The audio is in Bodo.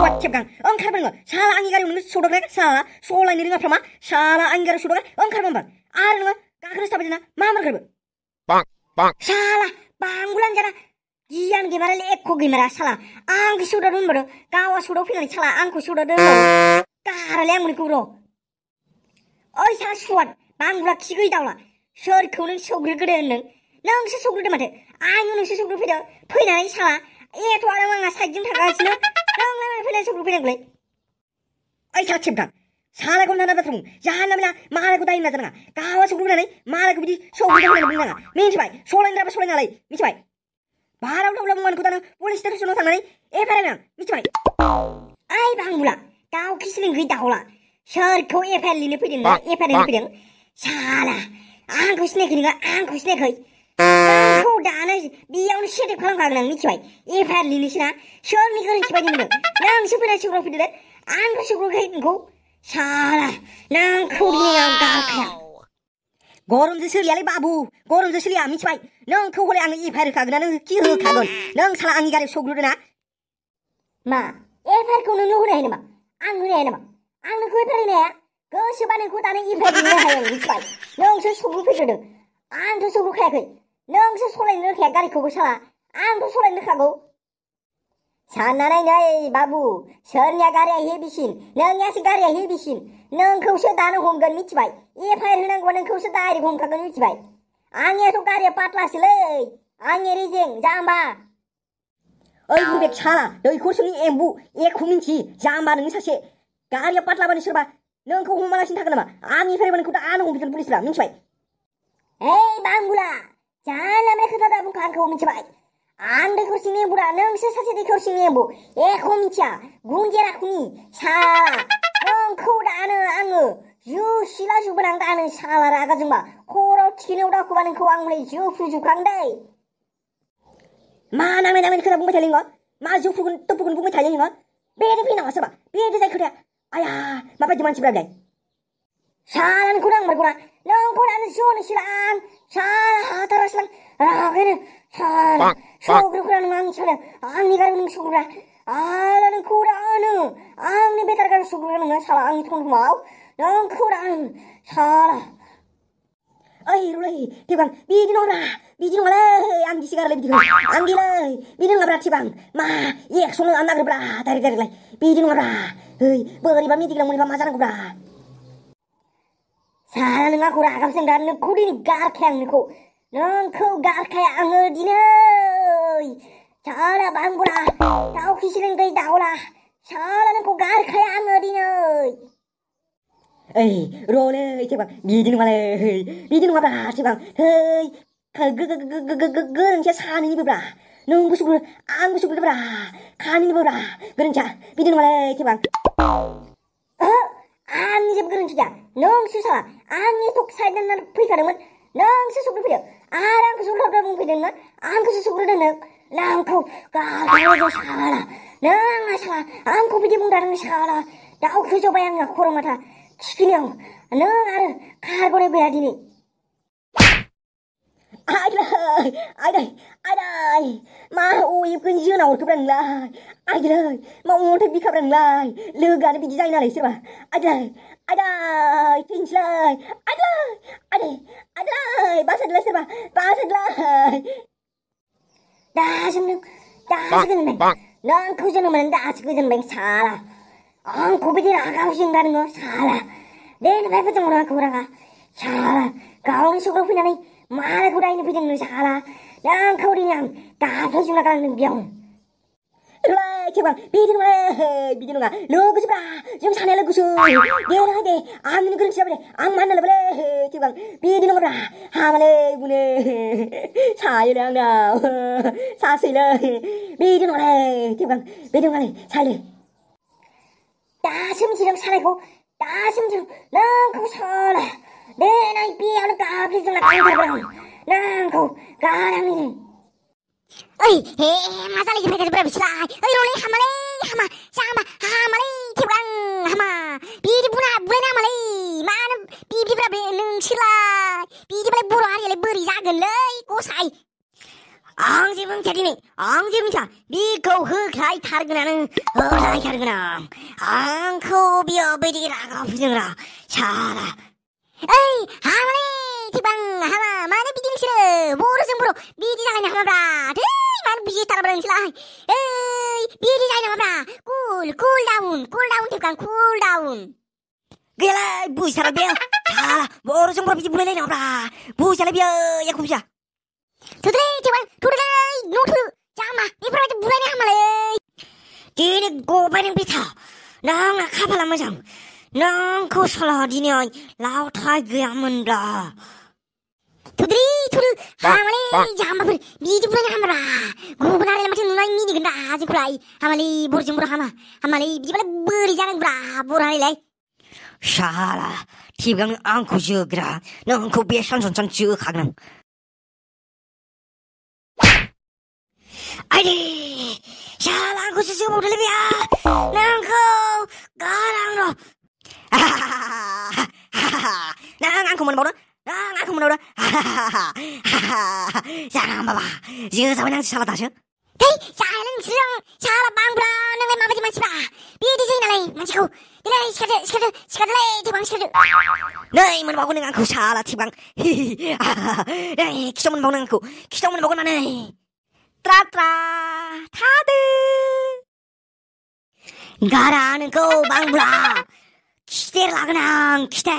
सुवाद खेबगां ओंखारबोनो साला आंनि गारियाव नोङो सौदावग्रा साला सलायनो रोङाफ्रा मा साला आंनि गारियाव सौदावग्रा ओंखारबोबाय आरो नोङो गाखोनोसो थाबाय ना मा ओंखारबो साला बांगुलानो जाना गियान गैमारालै एख' गैमारा साला आंखौ सौदावदों होनबाथ' गावा सौदाव फैनानै साला आंखौ सौदावदों होनबाबो गारालै आं मोनखौ र' ओइ साला सुवाद बांगुला खि गैदावला सोरखौ नों सौग्रोगोदो होनदों नोंसो सौग्रोदो माथो आंनो नोंसो सौग्रोफैदों फैनानै साला एथ' आरो आंहा साइडजों थागासिनो नोंलाय फैनानै सौग्रोफैनांगौलै ओइ साला खेबगां सालाखौ नाना बाथ्रा बुं जानला मोनला मालायखौ दाय नाजा नाङा गावा सौग्रोनानै मालायखौ बिदि सौग्रोदों होननानै बुंनाङा मिथिबाय सलायग्राबा सलायनाङालै मिथिबाय बाराव दावला बुंनानैखौ दानो पुलिस स्टेसनाव थांनानै एफआइआर होनां मिथिबाय ओइ बांगुला दाउ खिसिलिं गैदावला सोरखौ एफआइआर लिरनो फैदों नों एफआइआर लिरनो फैदों साला आंखौ सिनायखै नोङो आंखौ सिनायखै नोंखौ दानो बेयावनो सेटेप खालामखागोन आं मिथिबाय एफआइआर लिरनोसै ना सोरनि गोरोन्थि बायदि मोनदों नोंसो फैनानै सौग्रावफैदो आंखौ सौग्रावखाय नोंखौ साला नोंखौ दिनै आं गारखाया गरमजों सोलियालै बाबु गरमजों सोलिया मिथिबाय नोंखौ हले आङो एफआइआर होखागोन खि होखागोन नों साला आंनि गारियाव सौग्रोदो ना मा एफआइआरखौ नोंनो होनो हायो नामा आं होनो हाया नामा आं नोंखौ एफआइआर होनो हाया गोसोबा नोंखौ दानो एफआइआर लिरनो हायो आं मिथिबाय नोंसो सौग्रोफैग्रोदों आंथ' सौग्रोखायाखै नोंसो सलायनो रोंखाया गारिखौबो साला आंथ' सलायनो रोंखागौ साननानै नै बाबु सोरनिया गारिया हेभिसिन नोंनियासो गारिया हेभिसिन नोंखौसो दानो हमगोन मिथिबाय एफआइआर होनांगौबा नोंखौसो डाइरेक्ट हमखागोन मिथिबाय आंनियाथ' गारिया पातलासोलै आंनि रेजें जाम्बा ओइ बुरबेक साला दैखरसोनि एम्बु एख' मिन्थि जाम्बा नोङो सासे गारिया पातलाबानो सोरबा नोंखौ हमालासिनो थागोन नामा आंनिफ्राय नोंखौ दानो हमफिनगोन पुलिसफ्रा मिथिबाय ओइ बांगुला जानला मोनला खोथा दा बुंखा आंखौ मिथिबाय आं दैखरसिंनि एम्बुरा नोंसो सासे दैखरसिंनि एम्बु एख' मिथिया गुनजेर आखुनि साला नोंखौ दानो आङो सिला जुबोन आं दानो साला रागा जोंबा खर'आव थिखिनियाव दावखोबा नोंखौ आं हले जुफ्रुजोबखां दै मा नांनाय नांनायनि खोथा बुंबाय थायो नोङो मा जुफ्रुगोन तुफ्रुगोन बुंबाय थायो नोङो बेनो फैनाङा सोरबा बेनो जाय खोथाया आया माबायदि मानसिफ्रा बेलाय साला नोंखौ नांमारगौना नोंखौ दानो जनोसैला आं साला हाथारासैलां रागायनो साला सौग्रोग्रा नों आंनि सालायाव आंनि गारियाव नों सौग्रोग्रा आला नोंखौ दानो आंनि बेटार गारियाव सौग्रोग्रा नोङो साला आंनि थंथमाव नोंखौ दानो साला ओइ रुलै थिबां बिदि नङालै आं गिसि गारलै बिदिखौ आं गिलै बिदि नङाब्रा थिबां मा एक्स'नो आं नागिरब्रा डाइरेक्टलाय बिदि नङाब्रा ओइ बोरैबा मिथिग्रा मोनैबा मा जानांगौब्रा साला नों आंखौ रागासो जोंदा नोंखौ दिनै गारखाया आं नोंखौ गारखाया आङो दिनै साला बांगुला दाउ खिसिलिं गैदावला साला नोंखौ गारखाया आङो दिनै ओइ र'लै थिबां बिदि नङाब्रा थिबां है गोरोन्थिया सानैनिबोब्रा नोंबो सौग्रो आंबो सौग्रोब्रा खानैनिबोब्रा गोरोन्थिया बिदि नङालै थिबां आंनि जेबो गोरोन्थि गैया नोंसो साला आंनि टक साइड होननानै फैखादोंमोन नोंसो सौग्रोफैदों आरो आंखौ सौग्रोदों बुंफैदों नोङो आंखौसो सौग्रोदों नों आंखौ गारखायो साला नों साला आंखौ बिदि बुंदां साला दाउखो जबाय आंना खर' माथा थिखिनियाव नों आरो खारग'नाय गैया दिनै आयदै मा अयेबखौनो जोना हरखोब्रा नोंलाय आयदै मा अन्थाइ बिखाब्रा नोंलाय लोगोआनो बिदि जायो नालाय सोरबा आयदै थैनोसैलाय आयदै बासायदोलाय सोरबा बासायदोलाय दासो गोजोनबाय नोंखौ जोनोम मोननानै दासो गोजोनबाय साला आंखौ बिदि रागाव जोंदा नोङो साला देनिफ्राय फोजोंहर आंखौ रागा साला गावनि सौग्राव फैनानै मालायखौ दायनो फैदों नों साला नोंखौ दिनै आं गाफ्लेजोबना गालांदों बेयावनो थिबां बिदि नङा लोगोसोब्रा जों सानैया लोगोसो दे आंनिनो गोरोन्थि जाबाय दे आं मानो लाबायलै थिबां बिदि नङाब्रा हामालै बुनो सायोलै आंनाव सासैलै बिदि नङालै थिबां बिदि नङालै सायलै दासो मिथिदों सानायखौ दासो मिथिदों नोंखौ साला देनाय बेयावनो गाफ्लेजोबना गालांथारबाय आं नोंखौ गालांनि ओइ हे मा जालायजोब्बाय थादोंब्रा बिसोरलाय ओइ र'लै हामा हामालै थिबां हामा बिदि बुलायनो हामालै मानो बिब्दिब्रा बे नोंसोरलाय बिदिबालाय बर' हारियालाय बोरै जागोनलै गसाय 앙집은 개디니 앙집은 자 미코 흑라이 타르그나는 흑라이 타르그나 앙코 비어버리라고 부정라 샤라 에이 하마네 티방 하마 마네 비디는 싫어 모르승부로 미디자가 하마브라 데이 마네 비디 따라버리는 싫어 에이 미디자가 하마브라 쿨다운 티방 쿨다운 그래 무시사라비야 샤라 모르승부로 비디 불러내는 하마브라 무시사라비야 야 굽샤 Tudre tiwan tudre nutu jama ni berarti bulannya hamale dini gobaning bita nang kapala majang nang ko salah dini lau thai gyamanda tudre hamale jama ber biji bulannya hamara gobanare macam nunai mini genda aja kulai hamale borjung bura hamale biji bala beri jangan bura borare lai salah tigang angku juga nang ko biasa son juga kagam 아이디 샤랑고 스스로 못들리비야 낭코 가랑로 하하하하 낭앙코 뭐라 낭앙코 뭐라 하하하하 샤랑바바 지금 사원양 샤라다셔 헤이 샤랑 지랑 샤라 빵브라 너네 마바지만 치바 비디지 나래 만치고 이래 시카들레 티방 시카들 너희 뭐 먹고 낭앙코 샤라 티방 히히하하 너희 키조문 먹는 앙코 키조문 먹고 나네 Tra-tra, 다들 가라는 거 망불아 기대라 그냥 기대